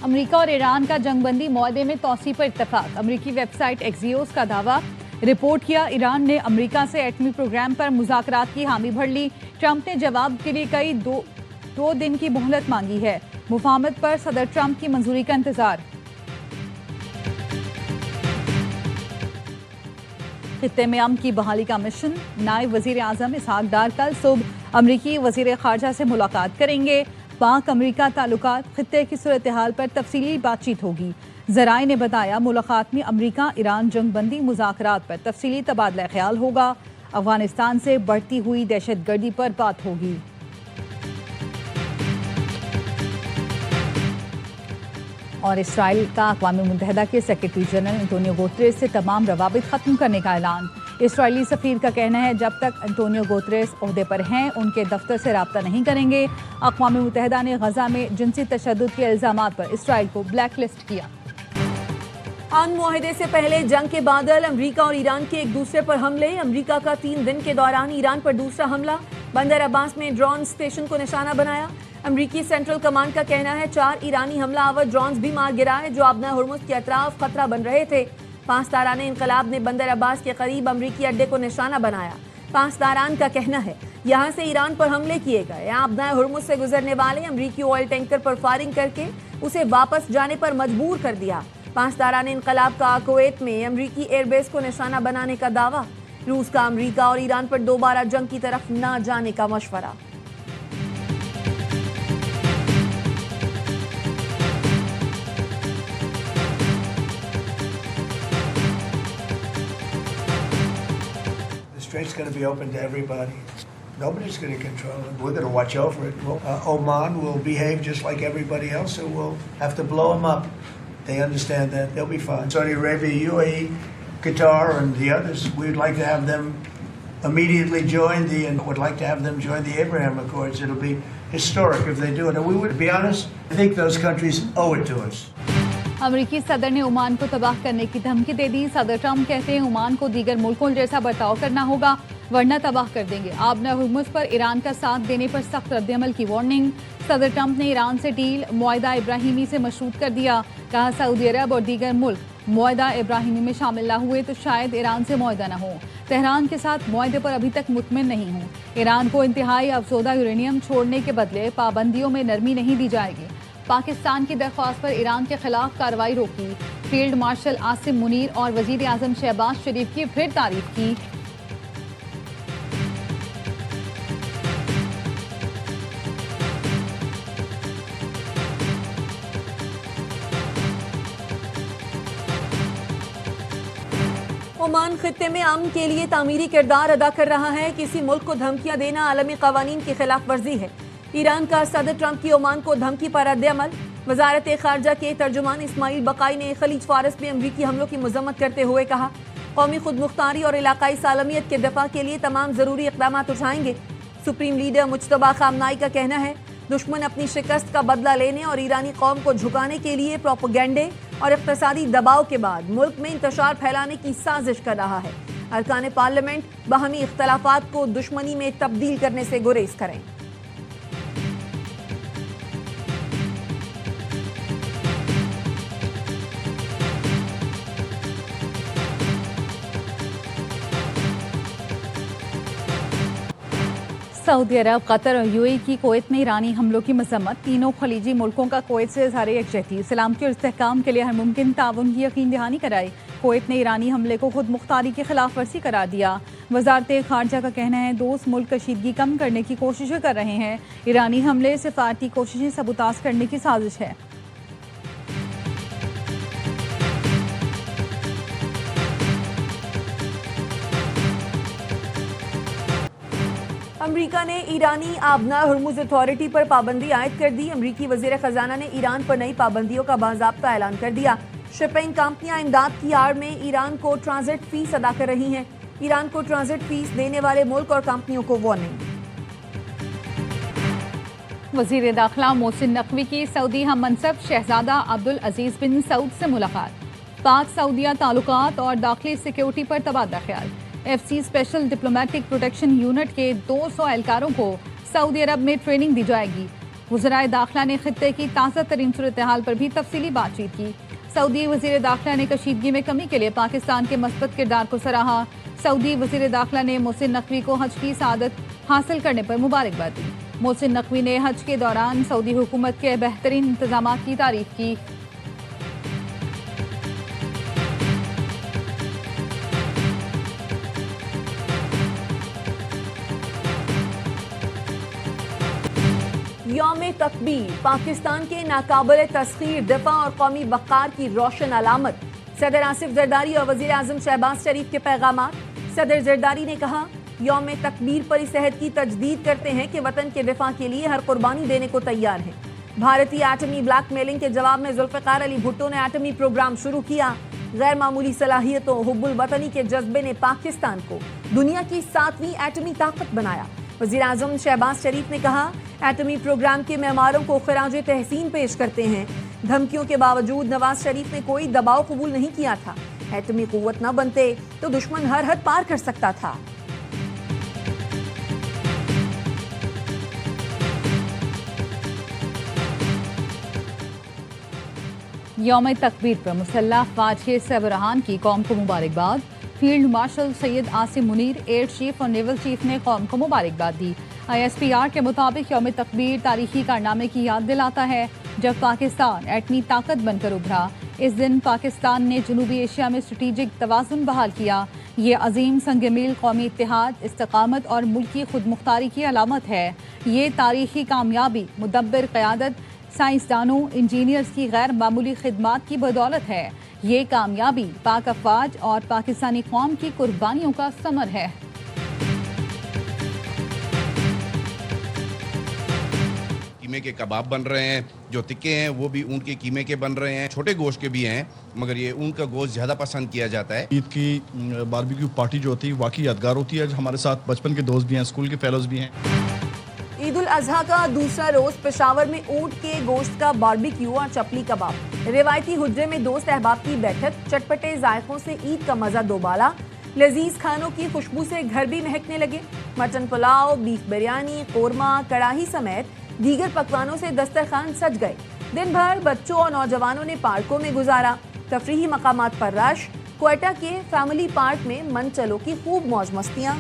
امریکہ اور ایران کا جنگ بندی معاہدے میں توسیع پر اتفاق. امریکی ویب سائٹ ایکزیوس کا دعویٰ. رپورٹ کیا ایران نے امریکہ سے ایٹمی پروگرام پر مذاکرات کی حامی بھر لی. ٹرمپ نے جواب کے لیے دو دن کی مہلت مانگی ہے. مفاہمت پر صدر ٹرمپ کی منظوری کا انتظار. خطے میں امن کی بحالی کا مشن. نائب وزیر اعظم اسحاق ڈار کل صبح امریکی وزیر خارجہ سے ملاقات کریں گے. پاک امریکہ تعلقات خطے کی صورتحال پر تفصیلی بات چیت ہوگی. ذرائع نے بتایا ملاقات میں امریکہ ایران جنگ بندی مذاکرات پر تفصیلی تبادلہ خیال ہوگا. افغانستان سے بڑھتی ہوئی دہشت گردی پر بات ہوگی. اور اسرائیل کا اقوام متحدہ کے سیکرٹری جنرل انٹونیو گوتریس سے تمام روابط ختم کرنے کا اعلان. اسرائیلی سفیر کا کہنا ہے جب تک انٹونیو گوتریس عہدے پر ہیں ان کے دفتر سے رابطہ نہیں کریں گے. اقوام متحدہ نے غزہ میں جنسی تشدد کے الزامات پر اسرائیل کو بلیک لسٹ کیا. امن معاہدے سے پہلے جنگ کے بادل. امریکہ اور ایران کے ایک دوسرے پر حملے. امریکہ کا 3 دن کے دوران ایران پر دوسرا حملہ. بندر عباس میں ڈرون اسٹیشن کو نشانہ بنایا. امریکی سینٹرل کمانڈ کا کہنا ہے 4 ایرانی حملہ آور ڈرونز بھی مار گرائے جو آبنہ ہرمز کے اطراف خطرہ بن رہے تھے. 5 تاران انقلاب نے بندر عباس کے قریب امریکی اڈے کو نشانہ بنایا. 5 تاران کا کہنا ہے یہاں سے ایران پر حملے کیے گئے. آبنہ ہرمز سے گزرنے والے امریکی آئل ٹینکر پر فائرنگ کر کے اسے واپس جانے پر مجبور کر دیا. 5 تاران انقلاب کا کویت میں امریکی ایئر بیس کو نشانہ بنانے کا دعویٰ. روس کا امریکہ اور ایران پر دوبارہ جنگ کی طرف نہ جانے کا مشورہ. It's going to be open to everybody. Nobody's going to control it. We're going to watch over it. Oman will behave just like everybody else, so we'll have to blow them up. They understand that. They'll be fine. Saudi Arabia, UAE, Qatar, and the others, we'd like to have them immediately join and would like to have them join the Abraham Accords. It'll be historic if they do it. And we would, to be honest, I think those countries owe it to us. امریکی صدر نے Oman کو تباہ کرنے کی دھمکی دے دی. صدر Trump کہتے ہیں عمان کو دیگر ملکوں جیسا برتاؤ کرنا ہوگا ورنہ تباہ کر دیں گے. آبنہ ہرمز پر ایران کا ساتھ دینے پر سخت رد عمل کی وارننگ. صدر ٹرمپ نے ایران سے ڈیل معاہدہ ابراہیمی سے مشروط کر دیا. کہا سعودی عرب اور دیگر ملک معاہدہ ابراہیمی میں شامل نہ ہوئے تو شاید ایران سے معاہدہ نہ ہو. تہران کے ساتھ معاہدے پر ابھی تک مطمئن نہیں ہوں. ایران کو انتہائی افزودہ یورینیم چھوڑنے کے بدلے پابندیوں میں نرمی نہیں دی جائے گی. پاکستان کی درخواست پر ایران کے خلاف کارروائی روکی. فیلڈ مارشل عاصم منیر اور وزیر اعظم شہباز شریف کی پھر تعریف کی. عمان خطے میں امن کے لیے تعمیری کردار ادا کر رہا ہے. کسی ملک کو دھمکیاں دینا عالمی قوانین کی خلاف ورزی ہے. ایران کا صدر ٹرمپ کی عمان کو دھمکی پر رد عمل. وزارت خارجہ کے ترجمان اسماعیل بقائی نے خلیج فارس میں امریکی حملوں کی مذمت کرتے ہوئے کہا قومی خود مختاری اور علاقائی سالمیت کے دفاع کے لیے تمام ضروری اقدامات اٹھائیں گے. سپریم لیڈر مجتبیٰ خامنائی کا کہنا ہے دشمن اپنی شکست کا بدلہ لینے اور ایرانی قوم کو جھکانے کے لیے پروپیگنڈے اور اقتصادی دباؤ کے بعد ملک میں انتشار پھیلانے کی سازش کر رہا ہے. ارکان پارلیمنٹ باہمی اختلافات کو دشمنی میں تبدیل کرنے سے گریز کریں. سعودی عرب، قطر اور UAE کی کویت میں ایرانی حملوں کی مذمت. تینوں خلیجی ملکوں کا کویت سے اظہار یکجہتی. سلامتی اور استحکام کے لیے ہر ممکن تعاون کی یقین دہانی کرائی. کویت نے ایرانی حملے کو خود مختاری کی خلاف ورزی قرار دیا. وزارت خارجہ کا کہنا ہے دوست ملک کشیدگی کم کرنے کی کوششیں کر رہے ہیں. ایرانی حملے سفارتی کوششیں سبوتاژ کرنے کی سازش ہے. امریکہ نے ایرانی آبنہ ہرمز اتھارٹی پر پابندی عائد کر دی. امریکی وزیر خزانہ نے ایران پر نئی پابندیوں کا باضابطہ اعلان کر دیا. شپنگ کمپنیاں امداد کی آڑ میں ایران کو ٹرانزٹ فیس ادا کر رہی ہیں. ایران کو ٹرانزٹ فیس دینے والے ملک اور کمپنیوں کو وارننگ. وزیر داخلہ محسن نقوی کی سعودی ہم منصب شہزادہ عبدالعزیز بن سعود سے ملاقات. پاک سعودیہ تعلقات اور داخلی سیکیورٹی پر تبادلہ خیال. F C special diplomatic protection unit کے 200 اہلکاروں کو سعودی عرب میں ٹریننگ دی جائے گی. وزرائے داخلہ نے خطے کی تازہ ترین صورتحال پر بھی تفصیلی بات چیت کی۔ سعودی وزیر داخلہ نے کشیدگی میں کمی کے لیے پاکستان کے مثبت کردار کو سراہا۔ سعودی وزیر داخلہ نے محسن نقوی کو حج کی سعادت حاصل کرنے پر مبارکباد دی۔ محسن نقوی نے حج کے دوران سعودی حکومت کے بہترین انتظامات کی تعریف کی۔ یوم تکبیر پاکستان کے ناقابل تسخیر دفاع اور قومی وقار کی روشن علامت۔ صدر آصف زرداری اور وزیر اعظم شہباز شریف کے پیغامات۔ صدر زرداری نے کہا، یوم تکبیر پر اس عہد کی تجدید کرتے ہیں کہ وطن کے دفاع کے لیے ہر قربانی دینے کو تیار ہیں۔ بھارتی ایٹمی بلیک میلنگ کے جواب میں ذوالفقار علی بھٹو نے ایٹمی پروگرام شروع کیا۔ غیر معمولی صلاحیتوں حب الوطنی کے جذبے نے پاکستان کو دنیا کی 7ویں ایٹمی طاقت بنایا۔ وزیر اعظم شہباز شریف نے کہا، ایٹمی پروگرام کے معماروں کو خراج تحسین پیش کرتے ہیں۔ دھمکیوں کے باوجود نواز شریف نے کوئی دباؤ قبول نہیں کیا تھا۔ ایٹمی قوت نہ بنتے تو دشمن ہر حد پار کر سکتا تھا۔ یوم تکبیر پر مسلح افواج کے سربراہان کی قوم کو مبارکباد۔ Field marshal Syed Asim Munir, air chief اور نیول چیف نے قوم کو مبارکباد دی۔ ISPR کے مطابق یوم تکبیر تاریخی کارنامے کی یاد دلاتا ہے جب پاکستان ایٹمی طاقت بن کر ابھرا۔ اس دن پاکستان نے جنوبی ایشیا میں اسٹریٹجک توازن بحال کیا۔ یہ عظیم سنگ میل قومی اتحاد، استقامت اور ملکی خود مختاری کی علامت ہے۔ یہ تاریخی کامیابی مدبر قیادت، سائنسدانوں، انجینئرز کی غیر معمولی خدمات کی بدولت ہے۔ یہ کامیابی پاک افواج اور پاکستانی قوم کی قربانیوں کا ثمر ہے۔ قیمے کے کباب بن رہے ہیں، جو تکے ہیں وہ بھی اونٹ کے قیمے کے بن رہے ہیں، چھوٹے گوشت کے بھی ہیں، مگر یہ اونٹ کا گوشت زیادہ پسند کیا جاتا ہے۔ عید کی باربیکیو پارٹی جو ہوتی ہے واقعی یادگار ہوتی ہے۔ ہمارے ساتھ بچپن کے دوست بھی ہیں، اسکول کے فیلوز بھی ہیں۔ عید الاضحیٰ کا دوسرا روز پشاور میں اونٹ کے گوشت کا باربیکیو اور چپلی کباب، روایتی حجرے میں دوست احباب کی بیٹھک، چٹپٹے ذائقوں سے عید کا مزہ دوبالا، لذیذ کھانوں کی خوشبو سے گھر بھی مہکنے لگے۔ مٹن پلاؤ، بیف بریانی، قورمہ، کڑاہی سمیت دیگر پکوانوں سے دسترخوان سج گئے۔ دن بھر بچوں اور نوجوانوں نے پارکوں میں گزارا۔ تفریحی مقامات پر رش۔ کوئٹہ کے فیملی پارک میں منچلوں کی خوب موج مستیاں۔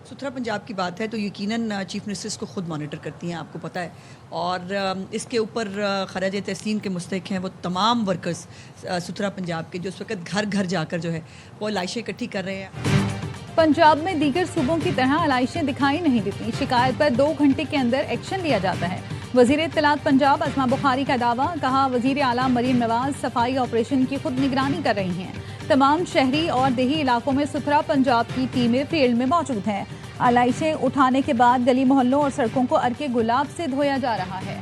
ستھرا پنجاب کی بات ہے تو یقیناً چیف منسٹر اس کو خود مانیٹر کرتی ہیں، آپ کو پتہ ہے، اور اس کے اوپر خراج تحسین کے مستحق ہیں وہ تمام ورکرز ستھرا پنجاب کے، جو اس وقت گھر گھر جا کر جو ہے وہ علائشیں اکٹھی کر رہے ہیں۔ پنجاب میں دیگر صوبوں کی طرح علائشیں دکھائی نہیں دیتی۔ شکایت پر 2 گھنٹے کے اندر ایکشن لیا جاتا ہے۔ وزیر اطلاعات پنجاب اسما بخاری کا دعویٰ، کہا وزیر اعلیٰ مریم نواز صفائی آپریشن کی خود نگرانی کر رہی ہیں۔ تمام شہری اور دیہی علاقوں میں ستھرا پنجاب کی ٹیمیں فیلڈ میں موجود ہیں۔ علائشیں اٹھانے کے بعد گلی محلوں اور سڑکوں کو عرق گلاب سے دھویا جا رہا ہے۔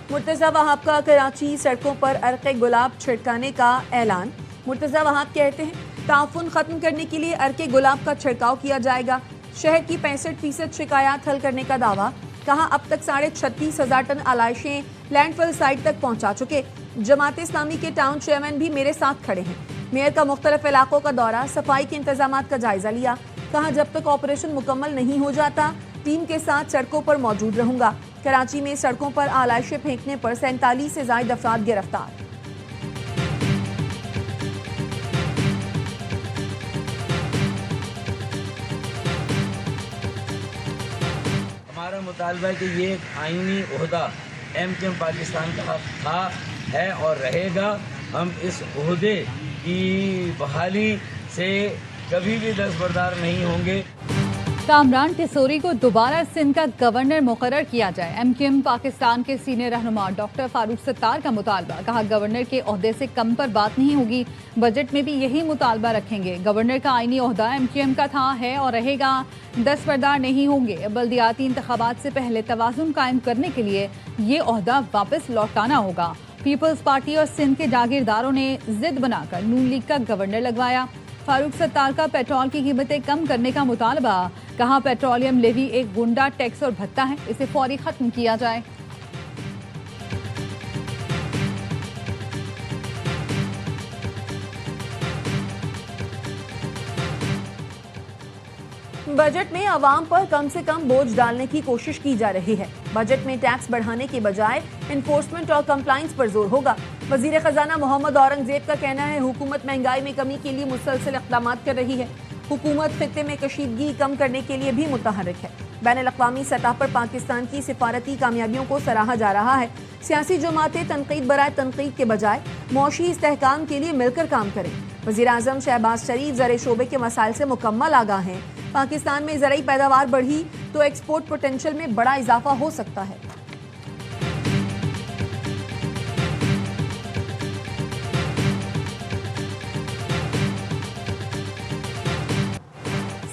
مرتضی وہاب کا کراچی سڑکوں پر عرق گلاب چھڑکانے کا اعلان۔ مرتضی وہاب کہتے ہیں تعفن ختم کرنے کے لیے عرق گلاب کا چھڑکاؤ کیا جائے گا۔ شہر کی 65% شکایات حل کرنے کا دعویٰ، کہا اب تک 36,500 ٹن علائشیں لینڈ فل سائٹ تک پہنچا چکے۔ جماعت اسلامی کے ٹاؤن چیئرمین بھی میرے ساتھ کھڑے ہیں۔ میئر کا مختلف علاقوں کا دورہ، صفائی کے انتظامات کا جائزہ لیا، کہا جب تک آپریشن مکمل نہیں ہو جاتا ٹیم کے ساتھ سڑکوں پر موجود رہوں گا۔ کراچی میں سڑکوں پر علائشیں پھینکنے پر 47 سے زائد افراد گرفتار۔ ہمارا مطالبہ ہے کہ یہ ایک آئینی عہدہ MKM پاکستان کا تھا، ہے اور رہے گا۔ ہم اس عہدے کی بحالی سے کبھی بھی دستبردار نہیں ہوں گے۔ کامران ٹیسوری کو دوبارہ سندھ کا گورنر مقرر کیا جائے۔ MKM پاکستان کے سینئر رہنما ڈاکٹر فاروق ستار کا مطالبہ، کہا گورنر کے عہدے سے کم پر بات نہیں ہوگی، بجٹ میں بھی یہی مطالبہ رکھیں گے۔ گورنر کا آئینی عہدہ MKM کا تھا، ہے اور رہے گا، دستبردار نہیں ہوں گے۔ بلدیاتی انتخابات سے پہلے توازن قائم کرنے کے لیے یہ عہدہ واپس لوٹانا ہوگا۔ پیپلز پارٹی اور سندھ کے جاگیرداروں نے ضد بنا کر نون لیگ کا گورنر لگوایا۔ فاروق ستار کا پیٹرول کی قیمتیں کم کرنے کا مطالبہ، کہا پیٹرولیم لیوی ایک گنڈا ٹیکس اور بھتہ ہے، اسے فوری ختم کیا جائے۔ بجٹ میں عوام پر کم سے کم بوجھ ڈالنے کی کوشش کی جا رہی ہے. بجٹ میں ٹیکس بڑھانے کے بجائے انفورسمنٹ اور کمپلائنس پر زور ہوگا. وزیر خزانہ محمد اورنگزیب کا کہنا ہے حکومت مہنگائی میں کمی کے لیے مسلسل اقدامات کر رہی ہے. حکومت خطے میں کشیدگی کم کرنے کے لیے بھی متحرک ہے. بین الاقوامی سطح پر پاکستان کی سفارتی کامیابیوں کو سراہا جا رہا ہے. سیاسی جماعتیں تنقید برائے تنقید کے بجائے معاشی استحکام کے لیے مل کر کام کریں. وزیر اعظم شہباز شریف زرعی شعبے کے مسائل سے مکمل آگاہ ہیں. پاکستان میں زرعی پیداوار بڑھی تو ایکسپورٹ پوٹینشل میں بڑا اضافہ ہو سکتا ہے.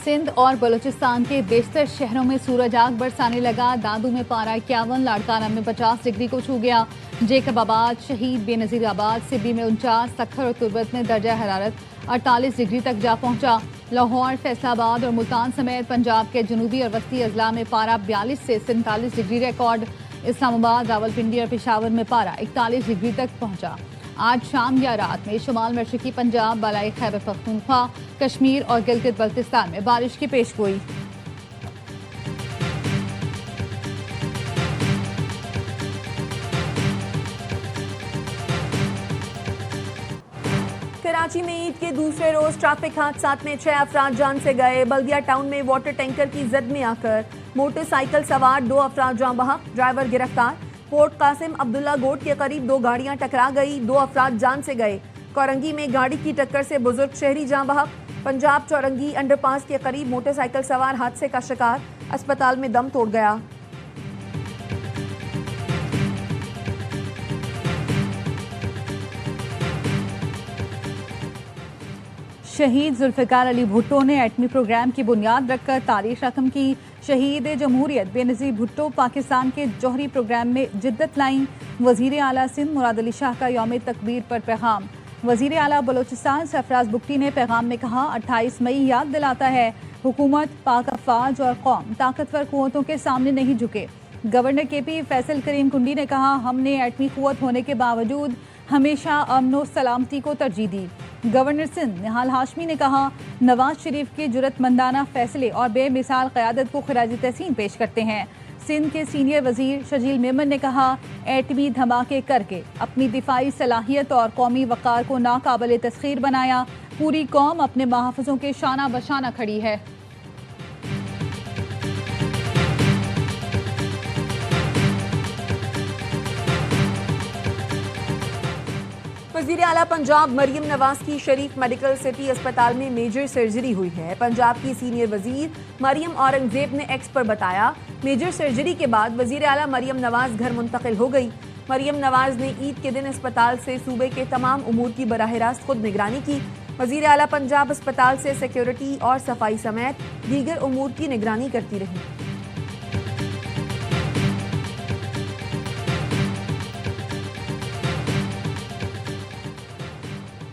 سندھ اور بلوچستان کے بیشتر شہروں میں سورج آگ برسانے لگا. دادو میں پارہ 51, لاڑکانہ میں 50 ڈگری کو چھو گیا. جیکب آباد, شہید, بے نظیر آباد, سبی میں 49, سکھر اور تربت میں درجہ حرارت 48 ڈگری تک جا پہنچا. لاہور, فیصل آباد اور ملتان سمیت پنجاب کے جنوبی اور وسطی اضلاع میں پارہ 42 سے 47 ڈگری ریکارڈ. اسلام آباد, راولپنڈی اور پشاور میں پارہ 41 ڈگری تک پہنچا. آج شام یا رات میں شمال مشرقی پنجاب, بالائی خیبر پختونخوا, کشمیر اور گلگت بلتستان میں بارش کی پیش گوئی. کراچی میں عید کے دوسرے روز ٹریفک حادثات میں 6 افراد جان سے گئے. بلدیہ ٹاؤن میں واٹر ٹینکر کی زد میں آ کر موٹر سائیکل سوار 2 افراد جاں بحق, ڈرائیور گرفتار. پورٹ قاسم عبداللہ گوٹ کے قریب 2 گاڑیاں ٹکرا گئی, 2 افراد جان سے گئے. کورنگی میں گاڑی کی ٹکر سے بزرگ شہری جاں بحق. پنجاب چورنگی انڈر پاس کے قریب موٹر سائیکل سوار حادثے کا شکار, اسپتال میں دم توڑ گیا. شہید ذوالفقار علی بھٹو نے ایٹمی پروگرام کی بنیاد رکھ کر تاریخ رقم کی. شہید جمہوریت بے نظیر بھٹو پاکستان کے جوہری پروگرام میں جدت لائیں. وزیر اعلیٰ سندھ مراد علی شاہ کا یوم تکبیر پر پیغام. وزیر اعلیٰ بلوچستان سرفراز بگٹی نے پیغام میں کہا 28 مئی یاد دلاتا ہے حکومت, پاک افواج اور قوم طاقتور قوتوں کے سامنے نہیں جھکے. گورنر کے پی فیصل کریم کنڈی نے کہا ہم نے ایٹمی قوت ہونے کے باوجود ہمیشہ امن و سلامتی کو ترجیح دی. گورنر سندھ نہال ہاشمی نے کہا نواز شریف کے جرأت مندانہ فیصلے اور بے مثال قیادت کو خراج تحسین پیش کرتے ہیں. سندھ کے سینئر وزیر شجیل میمن نے کہا ایٹمی دھماکے کر کے اپنی دفاعی صلاحیت اور قومی وقار کو ناقابل تسخیر بنایا. پوری قوم اپنے محافظوں کے شانہ بشانہ کھڑی ہے. وزیر اعلیٰ پنجاب مریم نواز کی شریف میڈیکل سٹی اسپتال میں میجر سرجری ہوئی ہے. پنجاب کی سینئر وزیر مریم اورنگزیب نے ایکس پر بتایا میجر سرجری کے بعد وزیر اعلیٰ مریم نواز گھر منتقل ہو گئی. مریم نواز نے عید کے دن اسپتال سے صوبے کے تمام امور کی براہ راست خود نگرانی کی. وزیر اعلیٰ پنجاب اسپتال سے سیکیورٹی اور صفائی سمیت دیگر امور کی نگرانی کرتی رہی.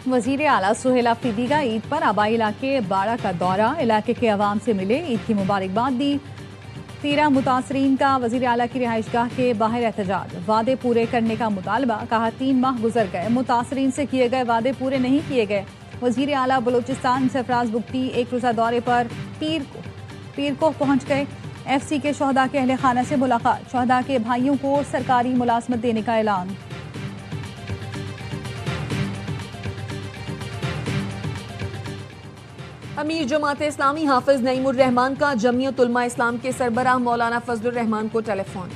وزیر اعلیٰ سہیل آفریدی کا عید پر آبائی علاقے باڑہ کا دورہ. علاقے کے عوام سے ملے, عید کی مبارکباد دی. 13 متاثرین کا وزیر اعلیٰ کی رہائش گاہ کے باہر احتجاج. وعدے پورے کرنے کا مطالبہ. کہا 3 ماہ گزر گئے, متاثرین سے کیے گئے وعدے پورے نہیں کیے گئے. وزیر اعلیٰ بلوچستان سرفراز بگٹی ایک روزہ دورے پر پیر کو پہنچ گئے. ایف سی کے شہداء کے اہل خانہ سے ملاقات. شہداء کے بھائیوں کو سرکاری ملازمت دینے کا اعلان. امیر جماعت اسلامی حافظ نعیم الرحمان کا جمعیت علماء اسلام کے سربراہ مولانا فضل الرحمان کو ٹیلی فون.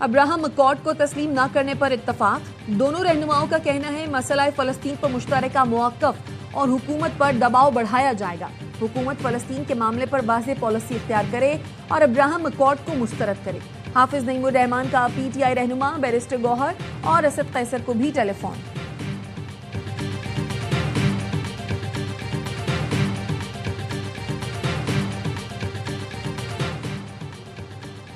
ابراہم اکارڈ کو تسلیم نہ کرنے پر اتفاق. دونوں رہنماؤں کا کہنا ہے مسئلہ فلسطین پر مشترکہ موقف اور حکومت پر دباؤ بڑھایا جائے گا. حکومت فلسطین کے معاملے پر واضح پالیسی اختیار کرے اور ابراہم اکارڈ کو مسترد کرے. حافظ نعیم الرحمان کا پی ٹی آئی رہنما بیرسٹر گوہر اور اسد قیصر کو بھی ٹیلی فون.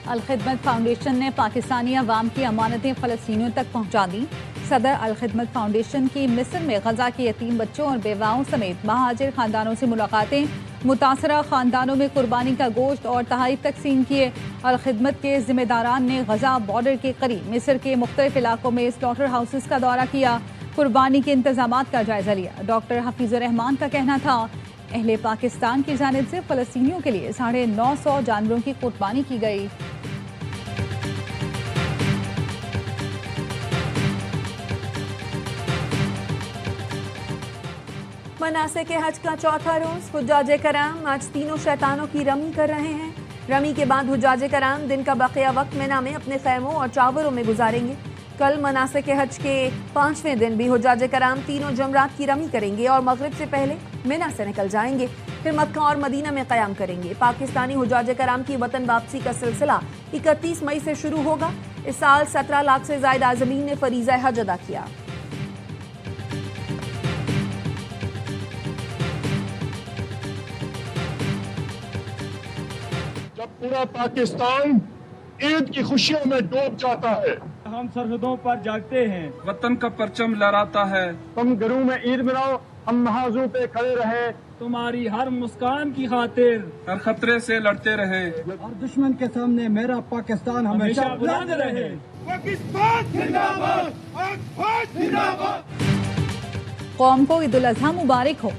الخدمت فاؤنڈیشن نے پاکستانی عوام کی امانتیں فلسطینیوں تک پہنچا دیں. صدر الخدمت فاؤنڈیشن کی مصر میں غزہ کے یتیم بچوں اور بیواؤں سمیت مہاجر خاندانوں سے ملاقاتیں. متاثرہ خاندانوں میں قربانی کا گوشت اور تحائف تقسیم کیے. الخدمت کے ذمہ داران نے غزہ بارڈر کے قریب مصر کے مختلف علاقوں میں سلاٹر ہاؤسز کا دورہ کیا. قربانی کے انتظامات کا جائزہ لیا. ڈاکٹر حفیظ الرحمان کا کہنا تھا اہل پاکستان کی جانب سے فلسطینیوں کے لیے 950 جانوروں کی قربانی کی گئی۔ مناسک حج کا چوتھا روز حجاج کرام آج تینوں شیطانوں کی رمی کر رہے ہیں۔ رمی کے بعد حجاج کرام دن کا بقیہ وقت مینا میں اپنے خیموں اور چاوروں میں گزاریں گے۔ کل مناسک حج کے 5ویں دن بھی حجاج کرام تینوں جمرات کی رمی کریں گے اور مغرب سے پہلے مینا سے نکل جائیں گے، پھر مکہ اور مدینہ میں قیام کریں گے۔ پاکستانی حجاج کرام کی وطن واپسی کا سلسلہ 31 مئی سے شروع ہوگا۔ اس سال 17 لاکھ سے زائد عازمین نے فریضہ حج ادا کیا۔ جب پورا پاکستان عید کی خوشیوں میں ڈوب جاتا ہے، ہم سرحدوں پر جاگتے ہیں، وطن کا پرچم لہراتا ہے، تم گھروں میں عید مناؤ، ہم محاذوں پہ کھڑے رہے، تمہاری ہر مسکان کی خاطر ہر خطرے سے لڑتے رہے اور دشمن کے سامنے میرا پاکستان ہمیشہ بلند رہے۔ قوم کو عید الاضحیٰ مبارک ہو۔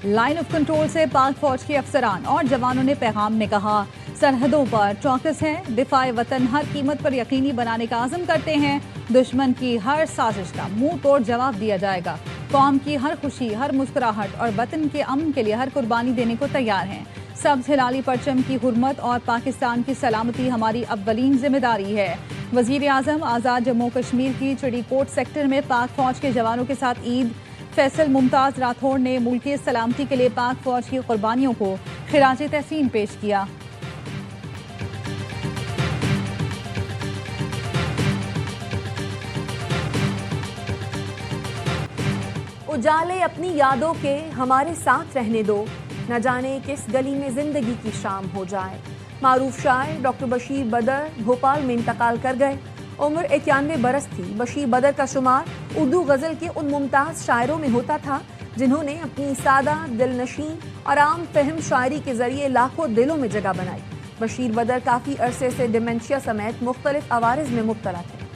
لائن آف کنٹرول سے پاک فوج کے افسران اور جوانوں نے پیغام میں کہا، سرحدوں پر چوکس ہیں، دفاع وطن ہر قیمت پر یقینی بنانے کا عزم کرتے ہیں، دشمن کی ہر سازش کا منہ توڑ جواب دیا جائے گا، قوم کی ہر خوشی، ہر مسکراہٹ اور وطن کے امن کے لیے ہر قربانی دینے کو تیار ہیں۔ سبز ہلالی پرچم کی حرمت اور پاکستان کی سلامتی ہماری اولین ذمہ داری ہے۔ وزیر اعظم آزاد جموں کشمیر کی چڑی کوٹ سیکٹر میں پاک فوج کے جوانوں کے ساتھ عید۔ فیصل ممتاز راٹھوڑ نے ملک کی سلامتی کے لیے پاک فوج کی قربانیوں کو خراج تحسین پیش کیا۔ اجالے اپنی یادوں کے ہمارے ساتھ رہنے دو، نہ جانے کس گلی میں زندگی کی شام ہو جائے۔ معروف شاعر ڈاکٹر بشیر بدر بھوپال میں انتقال کر گئے، عمر 91 برس تھی۔ بشیر بدر کا شمار اردو غزل کے ان ممتاز شاعروں میں ہوتا تھا جنہوں نے اپنی سادہ، دل نشین اور عام فہم شاعری کے ذریعے لاکھوں دلوں میں جگہ بنائی۔ بشیر بدر کافی عرصے سے ڈیمنشیا سمیت مختلف عوارض میں مبتلا تھے۔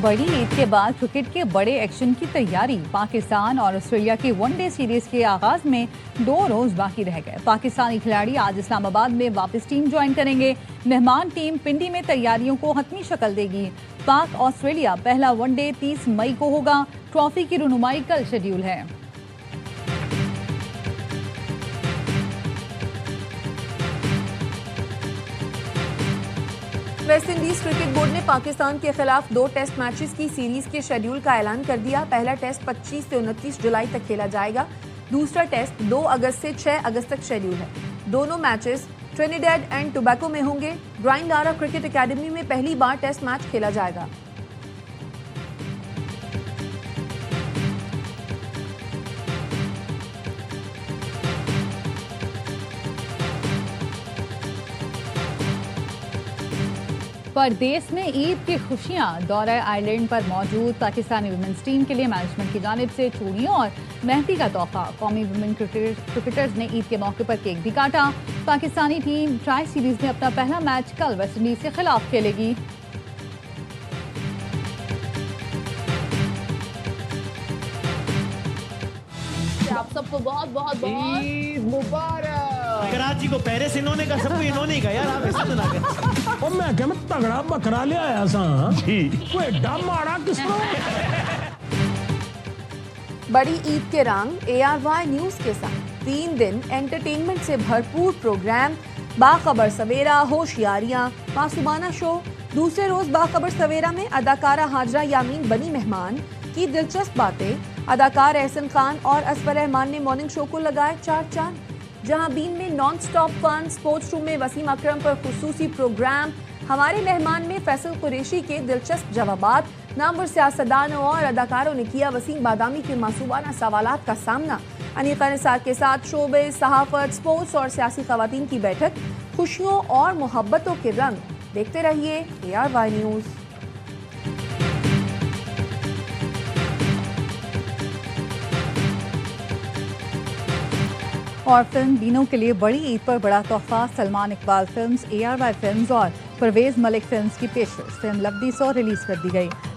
بڑی عید کے بعد کرکٹ کے بڑے ایکشن کی تیاری۔ پاکستان اور آسٹریلیا کی ون ڈے سیریز کے آغاز میں 2 روز باقی رہ گئے۔ پاکستانی کھلاڑی آج اسلام آباد میں واپس ٹیم جوائن کریں گے۔ مہمان ٹیم پنڈی میں تیاریوں کو حتمی شکل دے گی۔ پاک آسٹریلیا پہلا ون ڈے 30 مئی کو ہوگا۔ ٹرافی کی رونمائی کل شیڈیول ہے۔ ویسٹ انڈیز کرکٹ بورڈ نے پاکستان کے خلاف 2 ٹیسٹ میچز کی سیریز کے شیڈیول کا اعلان کر دیا۔ پہلا ٹیسٹ 25 سے 29 جولائی تک کھیلا جائے گا۔ دوسرا ٹیسٹ 2 اگست سے 6 اگست تک شیڈیول ہے۔ دونوں میچز ٹرینیڈاڈ اینڈ ٹوبیکو میں ہوں گے۔ برائن لارا کرکٹ اکیڈمی میں پہلی بار ٹیسٹ میچ کھیلا جائے گا۔ پردیس میں عید کی خوشیاں۔ دورہ آئرلینڈ پر موجود پاکستانی ویمنز ٹیم کے لیے مینجمنٹ کی جانب سے چوڑیوں اور مہندی کا تحفہ۔ قومی ویمن کرکٹرز نے عید کے موقع پر کیک بھی کاٹا۔ پاکستانی ٹیم ٹرائی سیریز میں اپنا پہلا میچ کل ویسٹ انڈیز کے خلاف کھیلے گی۔ آپ سب کو بہت بہت بہت عید مبارک۔ کراچی کو پیرس انہوں نے کہا، سب کو انہوں نے کہا، یار آپ ایسا تو نہ کریں۔ اور میں کہ میں تگڑا بکرا لے آیا سا کوئی ایڈا مارا کس کو۔ بڑی عید کے رنگ ARY نیوز کے ساتھ 3 دن انٹرٹینمنٹ سے بھرپور پروگرام۔ باخبر سویرا، ہوشیاریاں، معصومانہ شو۔ دوسرے روز باخبر سویرا میں اداکارہ ہاجرہ یامین بنی مہمان کی دلچسپ باتیں۔ اداکار احسن خان اور اصفر رحمان نے مارننگ شو کو لگائے 4 چاند۔ جہاں بین میں نان سٹاپ فن، سپورٹس روم میں وسیم اکرم پر خصوصی پروگرام، ہمارے مہمان میں فیصل قریشی کے دلچسپ جوابات۔ نامور سیاستدانوں اور اداکاروں نے کیا وسیم بادامی کے معصومانہ سوالات کا سامنا۔ انیقہ نثار کے ساتھ شوبز، صحافت، سپورٹس اور سیاسی خواتین کی بیٹھک۔ خوشیوں اور محبتوں کے رنگ دیکھتے رہیے ARY نیوز۔ اور فلم بینوں کے لیے بڑی عید پر بڑا تحفہ۔ Salman Iqbal films, ARY films اور پرویز ملک فلمز کی پیشکش۔ فلم لفدی 100 ریلیز کر دی گئی۔